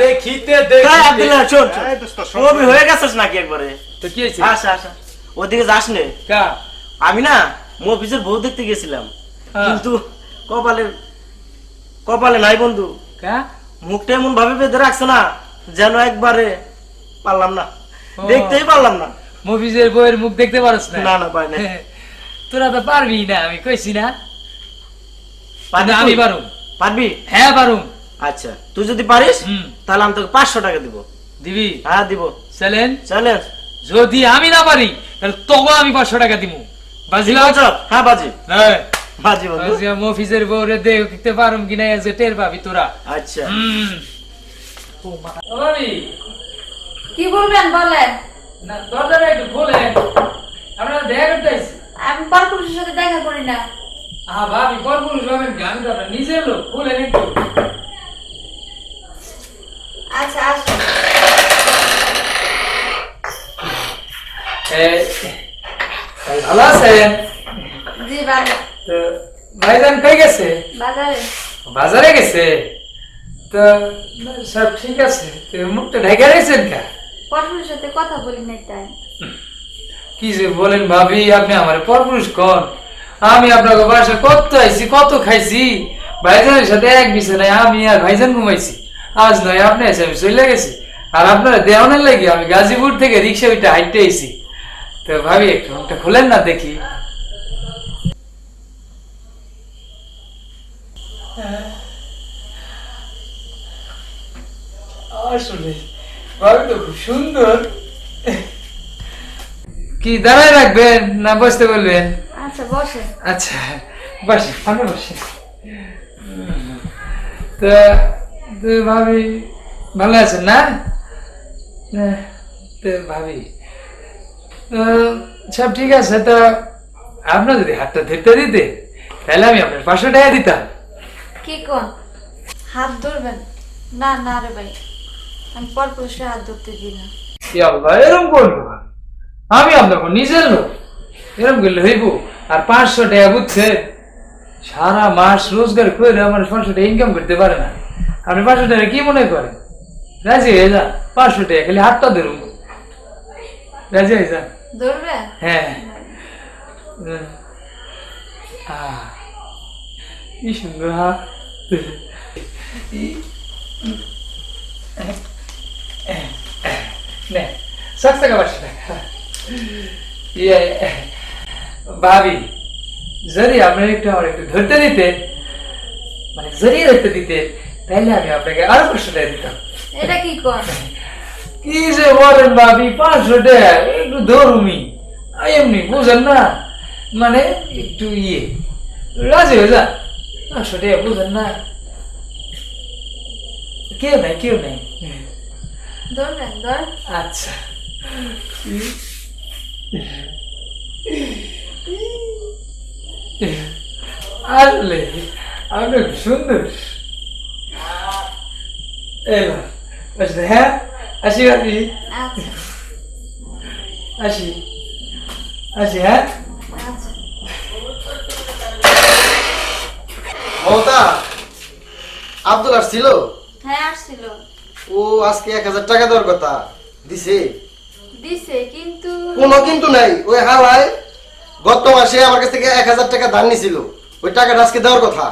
দেখিতে দেখিতে আব্দুল্লাহ শোন এই দোস্ত কবি হয়ে গেছিস নাকি একবারে তো কি হইছে আচ্ছা আচ্ছা ওদিকে যাস নে কা আমি না মফিজের বউ দেখতে গেছিলাম কিন্তু কপালে কপালে নাই বন্ধু কা মুখটা এমন ভাবে বেঁধে রাখছে না যেন একবারে পারলাম না দেখতেই পারলাম না মফিজের বইয়ের মুখ দেখতে পারছ না না না পাই না তোরা তো পারবি না আমি কইছি না পারবি আমি তুই? পারুম পারবি হ্যাঁ পারুম আচ্ছা তুই যদি পারিস হুম। তাহলে আমি তোকে 500 টাকা দিব দিবি হ্যাঁ দিব চলেন চ্যালেঞ্জ যদি আমি না পারি তাহলে তোকে আমি 500 টাকা দিব বাজিলা হ্যাঁ বাজি হ্যাঁ বাজি বন্ধু মফিজের বউরে দেখতে পারুম কিনা যে টের পাবি তোরা আচ্ছা ও ভাবি কি বলবেন বলেন। না দরজাটা একটু খোলেন আপনারা দেখা করতে আইছি আমি পরপুরুষের সাথে দেখা করি না। ভাবি পরপুরুষ হবেন কি? আমি তো আপনার নিজের লোক খোলেন একটু আচ্ছা আসুন। ভালো আছেন জি ভালো। তো ভাইজান কই গেছে বাজারে। বাজারে গেছে তো সব ঠিক আছে তো মুখটা ঢেকে রেখেছেন কা পরপুরুষের সাথে কথা বলি নাই তাই। কি যে বলেন ভাবি আপনি আমার পরপুরুষ কোন আমি আপনাকে বাসা কত আইছি কত খাইছি ভাইজানের সাথে এক বিছানায় আমি আর ভাইজান ঘুমাইছি আজ নয় আপনি এসে আমি চলে গেছি আর আপনারা দেওয়ানের লাগে আমি গাজীপুর থেকে রিক্সা উঠে হাইটে আইছি তো ভাবি একটু মুখটা খুলেন না দেখি আসলে ভাবি তো খুব সুন্দর কি দাঁড়ায় রাখবেন না বসতে বলবেন আচ্ছা বসে। আচ্ছা বসে সামনে বসে তো তো ভাবি ভালো আছেন না তো ভাবি সব ঠিক আছে তো আপনার যদি হাতটা ধরতে দিতে তাহলে আমি আপনার 500 টাকা দিতাম কি কোন হাত ধরবেন? না না রে ভাই, আমি পরপুরুষের হাত ধরতে দিই না। কি আল্লাহ এরকম করবো আমি আপনাকে নিজের লোক এরকম করলে হইব আর 500 টাকা বুঝছে সারা মাস রোজগার করে আমার 500 টাকা ইনকাম করতে পারে না আপনি 500 টাকা কি মনে করেন রাজি হয়ে যান 500 টাকা খালি হাতটা ধরুন রাজি হয়ে যান ধরবে? হ্যাঁ কি সুন্দর হাত নে 7 টাকা 500 টাকা ভাবি যদি আপনি একটু আমার একটু ধরতে দিতেন মানে জড়িয়ে রাখতে দিতেন তাহলে আমি আপনাকে আরো 500 টাকা দিতাম এটা কি কোন? কি যে বলেন ভাবি 500 টাকা একটু ধরুমি এমনি বুঝেন না মানে একটু রাজি হয়ে যা 500 টাকা বুঝেন না কেউ নাই ধরবেন? ধর। আচ্ছা আসলে আপনি খুব সুন্দর হ্যাঁ আসি ভাবি আচ্ছা আসি হ্যাঁ আচ্ছা। মমতা আব্দুল আসছিল হ্যাঁ আসছিল। ও আজকে 1000 টাকা দেওয়ার কথা দিছে দিছে কিন্তু কোনো কিন্তু নাই ওই হাওয়ায় গত মাসে আমার কাছ থেকে 1000 টাকা ধার নিছিল ওই টাকাটা আজকে দেওয়ার কথা